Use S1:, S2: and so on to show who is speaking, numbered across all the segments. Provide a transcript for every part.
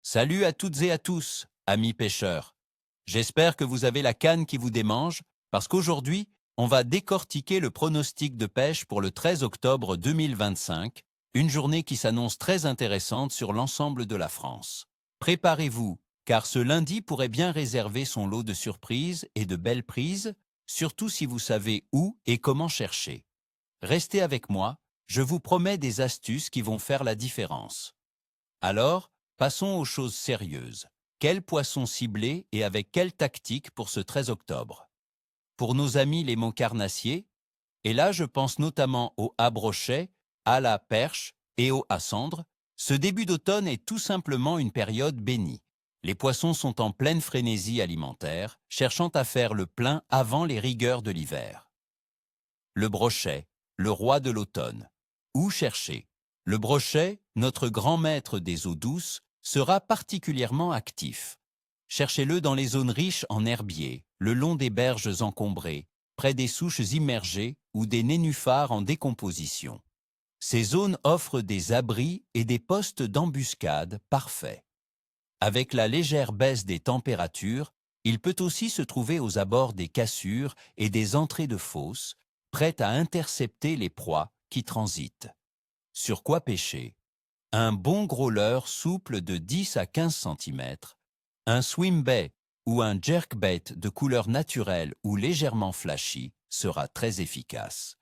S1: Salut à toutes et à tous, amis pêcheurs. J'espère que vous avez la canne qui vous démange, parce qu'aujourd'hui, on va décortiquer le pronostic de pêche pour le 13 octobre 2025, une journée qui s'annonce très intéressante sur l'ensemble de la France. Préparez-vous, car ce lundi pourrait bien réserver son lot de surprises et de belles prises, surtout si vous savez où et comment chercher. Restez avec moi, je vous promets des astuces qui vont faire la différence. Alors, passons aux choses sérieuses. Quel poisson cibler et avec quelle tactique pour ce 13 octobre? Pour nos amis les monts carnassiers, et là je pense notamment au à brochet, à la perche et au à cendre, ce début d'automne est tout simplement une période bénie. Les poissons sont en pleine frénésie alimentaire, cherchant à faire le plein avant les rigueurs de l'hiver. Le brochet, le roi de l'automne. Où chercher? Le brochet, notre grand maître des eaux douces, sera particulièrement actif. Cherchez-le dans les zones riches en herbiers, le long des berges encombrées, près des souches immergées ou des nénuphars en décomposition. Ces zones offrent des abris et des postes d'embuscade parfaits. Avec la légère baisse des températures, il peut aussi se trouver aux abords des cassures et des entrées de fosses, prêtes à intercepter les proies qui transitent. Sur quoi pêcher? Un bon gros leurre souple de 10 à 15 cm, un swimbait ou un jerkbait de couleur naturelle ou légèrement flashy sera très efficace.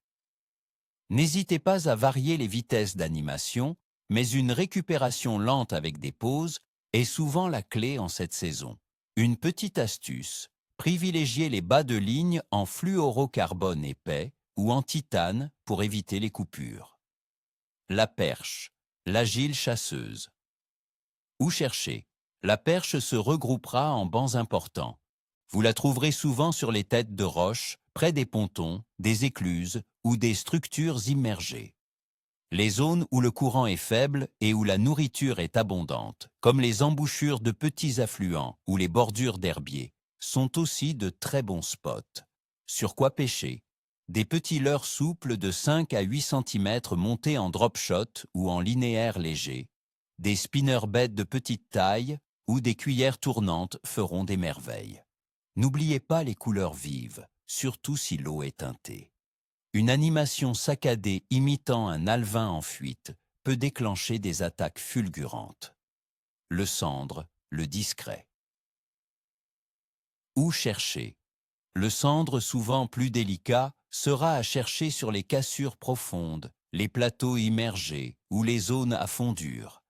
S1: N'hésitez pas à varier les vitesses d'animation, mais une récupération lente avec des pauses est souvent la clé en cette saison. Une petite astuce, privilégiez les bas de ligne en fluorocarbone épais ou en titane pour éviter les coupures. La perche, l'agile chasseuse. Où chercher? La perche se regroupera en bancs importants. Vous la trouverez souvent sur les têtes de roches, près des pontons, des écluses ou des structures immergées. Les zones où le courant est faible et où la nourriture est abondante, comme les embouchures de petits affluents ou les bordures d'herbiers, sont aussi de très bons spots. Sur quoi pêcher? Des petits leurres souples de 5 à 8 cm montés en drop shot ou en linéaire léger, des spinnerbaits de petite taille ou des cuillères tournantes feront des merveilles. N'oubliez pas les couleurs vives, surtout si l'eau est teintée. Une animation saccadée imitant un alevin en fuite peut déclencher des attaques fulgurantes. Le cendre, le discret. Où chercher? Le cendre, souvent plus délicat, sera à chercher sur les cassures profondes, les plateaux immergés ou les zones à fondure.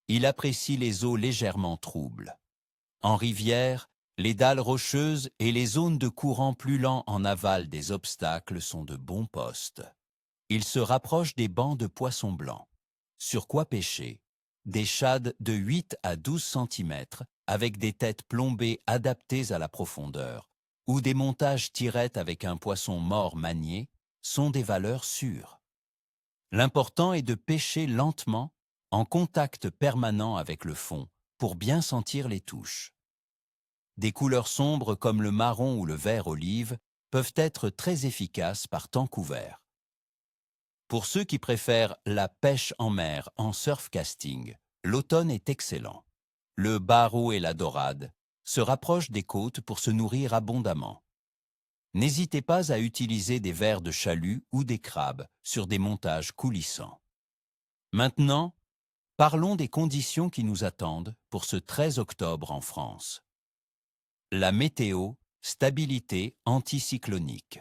S1: Il apprécie les eaux légèrement troubles. En rivière, les dalles rocheuses et les zones de courant plus lent en aval des obstacles sont de bons postes. Il se rapproche des bancs de poissons blancs. Sur quoi pêcher? Des shades de 8 à 12 cm avec des têtes plombées adaptées à la profondeur ou des montages tirettes avec un poisson mort manié sont des valeurs sûres. L'important est de pêcher lentement, en contact permanent avec le fond, pour bien sentir les touches. Des couleurs sombres comme le marron ou le vert olive peuvent être très efficaces par temps couvert. Pour ceux qui préfèrent la pêche en mer en surf casting, l'automne est excellent. Le barreau et la dorade se rapprochent des côtes pour se nourrir abondamment. N'hésitez pas à utiliser des vers de chalut ou des crabes sur des montages coulissants. Maintenant, parlons des conditions qui nous attendent pour ce 13 octobre en France. La météo, stabilité anticyclonique.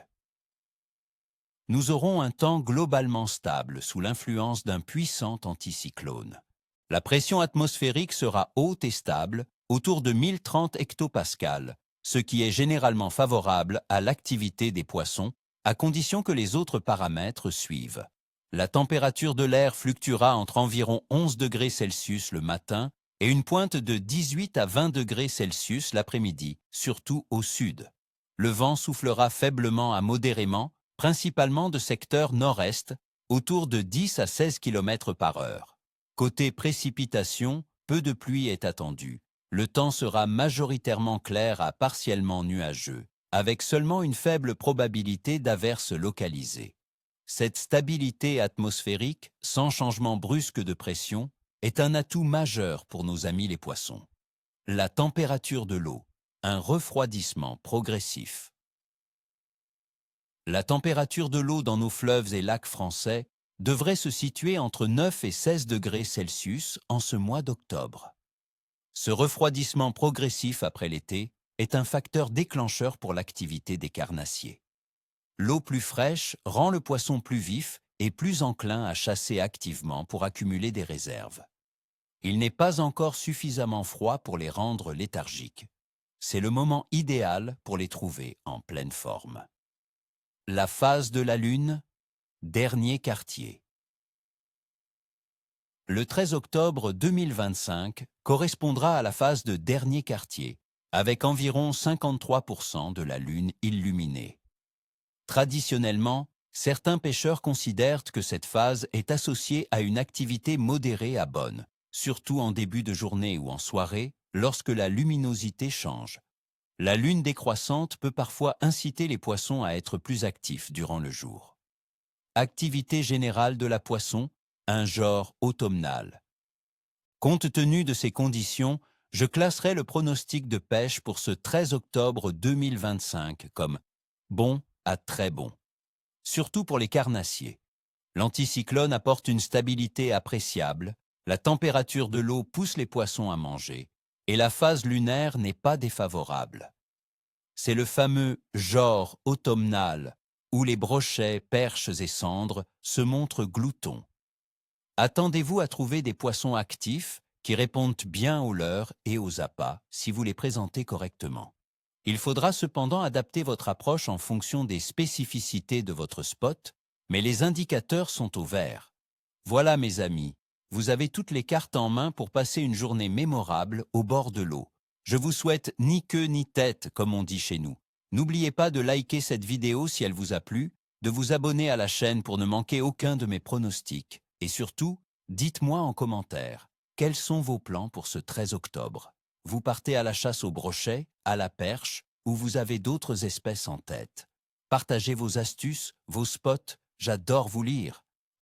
S1: Nous aurons un temps globalement stable sous l'influence d'un puissant anticyclone. La pression atmosphérique sera haute et stable, autour de 1030 hectopascales, ce qui est généralement favorable à l'activité des poissons, à condition que les autres paramètres suivent. La température de l'air fluctuera entre environ 11 degrés Celsius le matin et une pointe de 18 à 20 degrés Celsius l'après-midi, surtout au sud. Le vent soufflera faiblement à modérément, principalement de secteur nord-est, autour de 10 à 16 km par heure. Côté précipitation, peu de pluie est attendue. Le temps sera majoritairement clair à partiellement nuageux, avec seulement une faible probabilité d'averses localisées. Cette stabilité atmosphérique, sans changement brusque de pression, est un atout majeur pour nos amis les poissons. La température de l'eau, un refroidissement progressif. La température de l'eau dans nos fleuves et lacs français devrait se situer entre 9 et 16 degrés Celsius en ce mois d'octobre. Ce refroidissement progressif après l'été est un facteur déclencheur pour l'activité des carnassiers. L'eau plus fraîche rend le poisson plus vif et plus enclin à chasser activement pour accumuler des réserves. Il n'est pas encore suffisamment froid pour les rendre léthargiques. C'est le moment idéal pour les trouver en pleine forme. La phase de la Lune, dernier quartier. Le 13 octobre 2025 correspondra à la phase de dernier quartier, avec environ 53% de la Lune illuminée. Traditionnellement, certains pêcheurs considèrent que cette phase est associée à une activité modérée à bonne, surtout en début de journée ou en soirée, lorsque la luminosité change. La lune décroissante peut parfois inciter les poissons à être plus actifs durant le jour. Activité générale de la poisson, un genre automnal. Compte tenu de ces conditions, je classerai le pronostic de pêche pour ce 13 octobre 2025 comme bon à très bon, surtout pour les carnassiers. L'anticyclone apporte une stabilité appréciable, la température de l'eau pousse les poissons à manger, et la phase lunaire n'est pas défavorable. C'est le fameux genre automnal où les brochets, perches et cendres se montrent gloutons. Attendez-vous à trouver des poissons actifs qui répondent bien aux leurres et aux appâts si vous les présentez correctement. Il faudra cependant adapter votre approche en fonction des spécificités de votre spot, mais les indicateurs sont au vert. Voilà mes amis, vous avez toutes les cartes en main pour passer une journée mémorable au bord de l'eau. Je vous souhaite ni queue ni tête, comme on dit chez nous. N'oubliez pas de liker cette vidéo si elle vous a plu, de vous abonner à la chaîne pour ne manquer aucun de mes pronostics. Et surtout, dites-moi en commentaire, quels sont vos plans pour ce 13 octobre? Vous partez à la chasse au brochet, à la perche, ou vous avez d'autres espèces en tête? Partagez vos astuces, vos spots, j'adore vous lire.